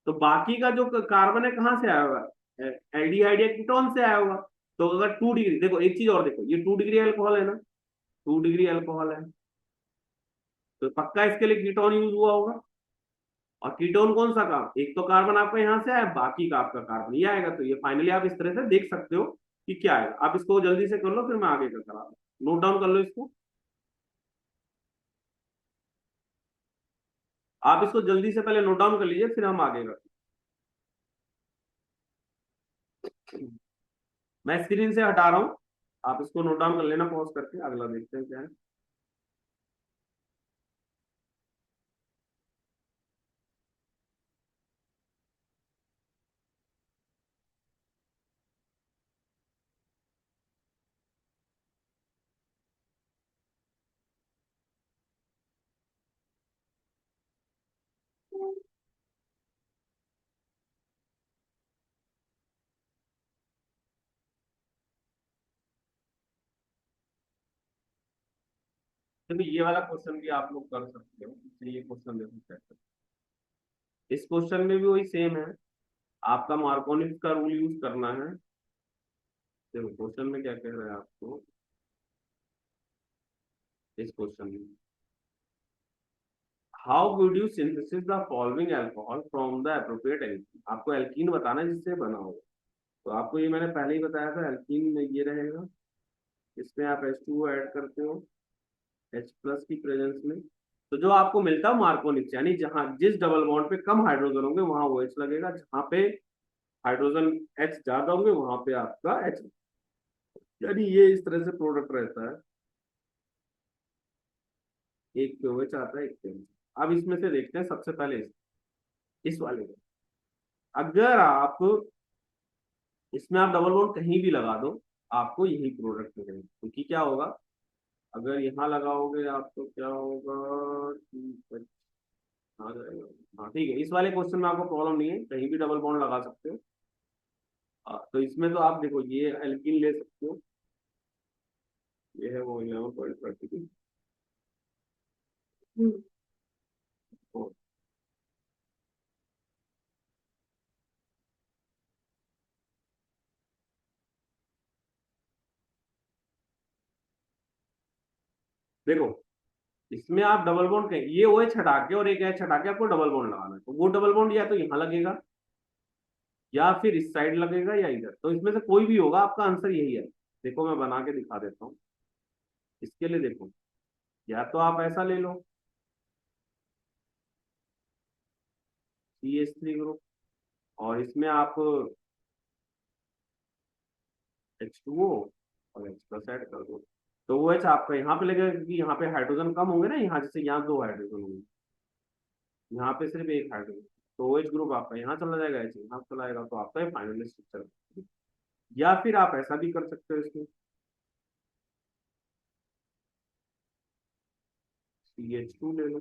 तो बाकी का जो कार्बन है कहाँ से आया होगा, एल्डिहाइड या कीटोन से आया होगा। तो अगर 2 डिग्री, देखो एक चीज और देखो, ये 2 डिग्री अल्कोहल है ना, 2 डिग्री अल्कोहल है, तो पक्का इसके लिए कीटोन यूज हुआ होगा। और कीटोन कौन सा का, एक तो कार्बन आपका यहाँ से आया, बाकी का आपका कार्बन ये आएगा, तो ये फाइनली आप इस तरह से देख सकते हो कि क्या आएगा। आप इसको जल्दी से कर लो, फिर मैं आगे का करा दूँ। नोट डाउन कर लो इसको, आप इसको जल्दी से पहले नोट डाउन कर लीजिए, फिर हम आगे का। मैं स्क्रीन से हटा रहा हूँ, आप इसको नोट डाउन कर लेना, पॉज करके अगला देखते हैं क्या है। देखो ये वाला क्वेश्चन भी आप लोग कर सकते हो, इसलिए ये क्वेश्चन देखो कैसे। इस क्वेश्चन में भी वही सेम है, आपका मार्कोनिक का रूल यूज करना है। देखो क्वेश्चन में क्या कह रहा है आपको, इस क्वेश्चन में, how would you synthesis the following alcohol from the appropriate alkene. आपको एल्कीन बताना है जिससे बना होगा। तो आपको ये मैंने पहले ही बताया था, एल्कीन में ये रहेगा, इसमें आप H2O ऐड करते हो H+ की प्रेजेंस में, तो जो आपको मिलता है मार्कोनिक, यानी जहां जिस डबल बॉन्ड पे कम हाइड्रोजन होंगे वहां OH लगेगा, जहां पे हाइड्रोजन H ज्यादा होंगे वहां पे आपका H, यानी ये इस तरह से प्रोडक्ट रहता है, एक पे OH आता है, एक पे। अब इसमें से देखते हैं सबसे पहले इस वाले में, अगर आप इसमें आप डबल बॉन्ड कहीं भी लगा दो आपको यही प्रोडक्ट मिलेगा, क्योंकि क्या होगा, अगर यहाँ लगाओगे आप तो क्या होगा, आ जाएगा। हाँ ठीक है, इस वाले क्वेश्चन में आपको प्रॉब्लम नहीं है, कहीं भी डबल बॉन्ड लगा सकते हो। तो इसमें तो आप देखो ये एल्किन ले सकते हो, ये है वो 11.32। देखो इसमें आप डबल बॉन्ड कहें, ये ओ एच हटा के और एक एच हटा के आपको डबल बॉन्ड लगाना है, तो वो डबल बॉन्ड या तो यहाँ लगेगा या फिर इस साइड लगेगा या इधर, तो इसमें से कोई भी होगा, आपका आंसर यही है। देखो मैं बना के दिखा देता हूँ। इसके लिए देखो, या तो आप ऐसा ले लो, CH3 ग्रुप, और इसमें आप H2O और H प्लस ऐड कर दो, तो वो एच आपका यहाँ पे लगेगा, क्योंकि यहाँ पे हाइड्रोजन कम होंगे ना, यहाँ जैसे यहाँ दो हाइड्रोजन होंगे, यहाँ पे सिर्फ एक हाइड्रोजन, तो OH ग्रुप आपका यहाँ चला जाएगा, H यहाँ चला जाएगा, तो आपका ये फाइनल स्ट्रक्चर। या फिर आप ऐसा भी कर सकते हो, इसमें CH2 ले लो,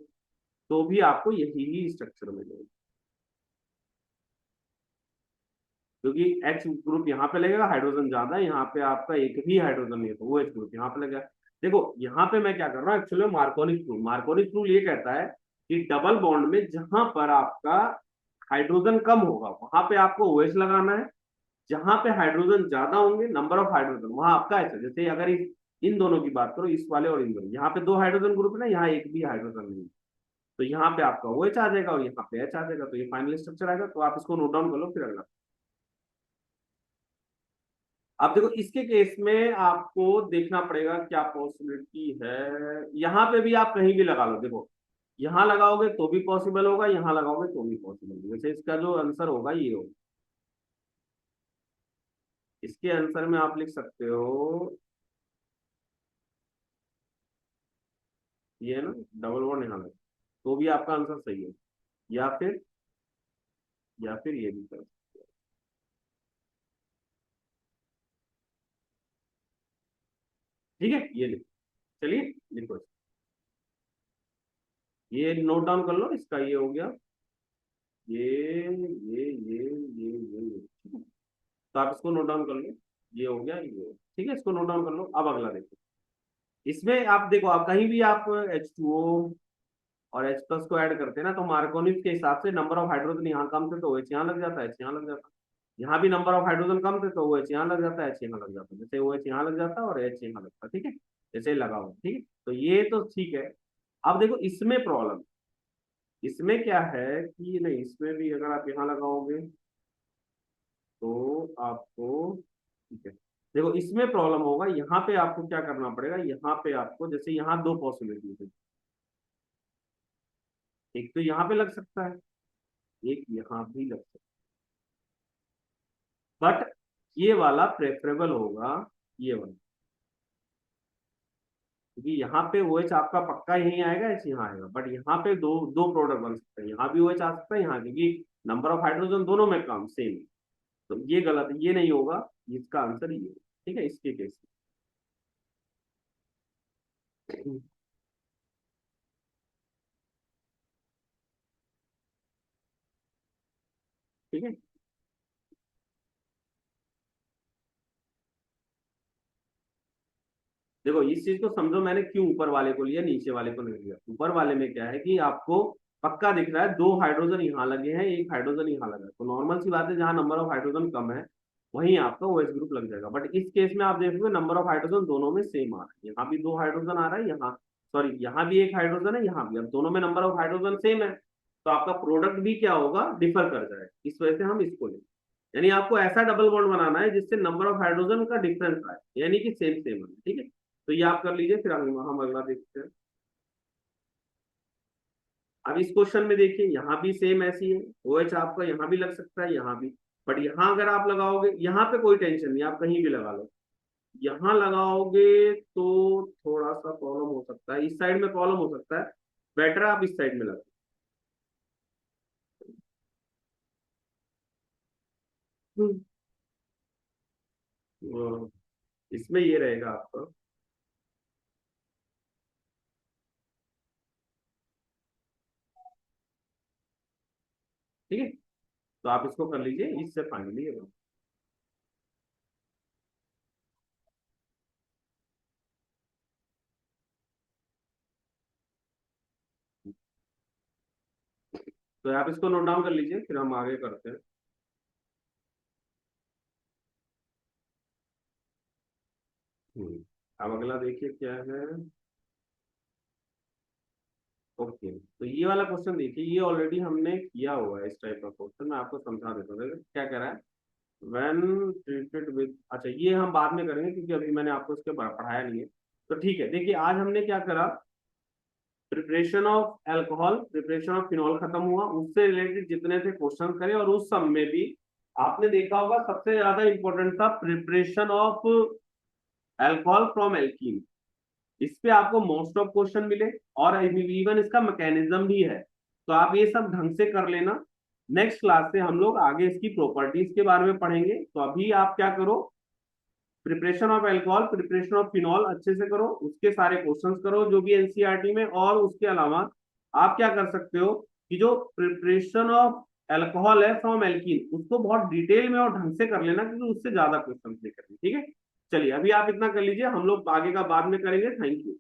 तो भी आपको यही ही स्ट्रक्चर मिलेगा, क्योंकि H ग्रुप यहाँ पे लगेगा, हाइड्रोजन ज्यादा है, यहाँ पे आपका एक भी हाइड्रोजन नहीं है, तो OH ग्रुप यहाँ पे लगेगा। देखो यहाँ पे मैं क्या कर रहा हूँ, एक्चुअली मार्कोनिक रूल ये कहता है कि डबल बॉन्ड में जहां पर आपका हाइड्रोजन कम होगा वहां पे आपको OH लगाना है, जहां पे हाइड्रोजन ज्यादा होंगे, नंबर ऑफ हाइड्रोजन, वहां आपका ऐसा, जैसे अगर इन दोनों की बात करो, इस वाले और इन दोनों, यहाँ पे दो हाइड्रोजन ग्रुप है ना, यहाँ एक भी हाइड्रोजन नहीं है, तो यहाँ पे आपका OH आ जाएगा और यहाँ पे H आ जाएगा, तो ये फाइनल स्ट्रक्चर आएगा, तो आप इसको नोट डाउन कर लो फिर अगला। अब देखो इसके केस में आपको देखना पड़ेगा क्या पॉसिबिलिटी है, यहाँ पे भी आप कहीं भी लगा लो, देखो यहाँ लगाओगे तो भी पॉसिबल होगा, यहाँ लगाओगे तो भी पॉसिबल होगा, वैसे इसका जो आंसर होगा ये होगा। इसके आंसर में आप लिख सकते हो, ये है ना, डबल बॉन्ड यहाँ लगा, तो भी आपका आंसर सही है, या फिर ये भी कर, ठीक है, ये लिखो, चलिए लिखो, ये नोट डाउन कर लो, इसका ये हो गया, ये ठीक है, तो आप इसको नोट डाउन कर लो, ये हो गया, ये ठीक है, इसको नोट डाउन कर लो। अब अगला देखो, इसमें आप देखो, आप कहीं भी आप H2O और H प्लस को ऐड करते हैं ना, तो मार्कोनिक के हिसाब से नंबर ऑफ हाइड्रोजन यहाँ कम थे तो OH यहाँ लग जाता है, H यहाँ लग जाता है, यहाँ भी नंबर ऑफ हाइड्रोजन कम थे तो OH यहाँ लग जाता है, H यहाँ लग जाता है, जैसे OH यहाँ लग जाता है और H यहाँ लगता है, ठीक है, जैसे लगा हुआ, ठीक है, तो ये तो ठीक है। अब देखो इसमें प्रॉब्लम, इसमें क्या है कि नहीं, इसमें भी अगर आप यहाँ लगाओगे तो आपको, ठीक है, देखो इसमें प्रॉब्लम होगा, यहाँ पे आपको क्या करना पड़ेगा, यहाँ पे आपको, जैसे यहाँ दो पॉसिबिलिटी है, एक तो यहाँ पे लग सकता है, एक यहाँ भी लग सकता है, बट ये वाला प्रेफरेबल होगा, ये वाला, क्योंकि यहाँ पे OH आपका पक्का यहीं आएगा, H यहाँ आएगा, बट यहाँ पे दो दो प्रोडक्ट बन सकते हैं, यहाँ भी OH आ सकता है, यहाँ, क्योंकि नंबर ऑफ हाइड्रोजन दोनों में कम सेम, तो ये गलत, ये नहीं होगा, इसका आंसर ये है, ठीक है, इसके केस में। ठीक है, देखो इस चीज को समझो, मैंने क्यों ऊपर वाले को लिया नीचे वाले को नहीं लिया, ऊपर वाले में क्या है कि आपको पक्का दिख रहा है दो हाइड्रोजन यहाँ लगे हैं, एक हाइड्रोजन यहाँ लगा है, तो नॉर्मल सी बात है, जहां नंबर ऑफ हाइड्रोजन कम है वहीं आपका OH ग्रुप लग जाएगा, बट इस केस में आप देखोगे नंबर ऑफ हाइड्रोजन दोनों में सेम आ रहा है, यहाँ भी दो हाइड्रोजन आ रहा है, यहाँ, सॉरी, यहाँ भी एक हाइड्रोजन है, यहाँ भी, अब दोनों में नंबर ऑफ हाइड्रोजन सेम है, तो आपका प्रोडक्ट भी क्या होगा, डिफर कर जाएगा, इस वजह से हम इसको लें, यानी आपको ऐसा डबल बॉन्ड बनाना है जिससे नंबर ऑफ हाइड्रोजन का डिफरेंस आए, यानी कि सेम सेम है, ठीक है, तो ये आप कर लीजिए, फिर हम अगला देखते हैं। अब इस क्वेश्चन में देखिए, यहाँ भी सेम ऐसी है, OH आपका यहाँ भी लग सकता है, यहाँ भी, बट यहाँ अगर आप लगाओगे, यहाँ पे कोई टेंशन नहीं, आप कहीं भी लगा लो, यहाँ लगाओगे तो थोड़ा सा प्रॉब्लम हो सकता है, इस साइड में प्रॉब्लम हो सकता है, बेटर आप इस साइड में लगाओ। हम्म, तो इसमें ये रहेगा आपका, ठीक है, तो आप इसको कर लीजिए, इससे फाइनली। तो आप इसको नोट डाउन कर लीजिए, फिर हम आगे करते हैं। अब अगला देखिए क्या है, ओके, तो ये वाला क्वेश्चन देखिए, ये ऑलरेडी हमने किया हुआ है इस टाइप का क्वेश्चन। मैं आपको समझा देता हूँ। देखो क्या कह रहा है, व्हेन ट्रीटेड विद, अच्छा ये हम बाद में करेंगे क्योंकि अभी मैंने आपको इसके पढ़ाया नहीं है। तो ठीक है, देखिए आज हमने क्या करा, preparation of alcohol, preparation of phenol खत्म हुआ, उससे रिलेटेड जितने थे क्वेश्चन करे, और उस सब में भी आपने देखा होगा सबसे ज्यादा इंपॉर्टेंट था preparation of alcohol from alkene. इस पे आपको मोस्ट ऑफ क्वेश्चन मिले, और इवन इसका मैकेनिज्म भी है। तो आप ये सब ढंग से कर लेना। नेक्स्ट क्लास से हम लोग आगे इसकी प्रॉपर्टीज के बारे में पढ़ेंगे। तो अभी आप क्या करो, preparation of alcohol, preparation of phenol अच्छे से करो, उसके सारे क्वेश्चंस करो जो भी एनसीईआरटी में। और उसके अलावा आप क्या कर सकते हो कि जो प्रिपरेशन ऑफ अल्कोहल है फ्रॉम एल्कीन, उसको बहुत डिटेल में और ढंग से कर लेना, क्योंकि उससे ज्यादा क्वेश्चन लेकर, ठीक है। चलिए अभी आप इतना कर लीजिए, हम लोग आगे का बाद में करेंगे। Thank you.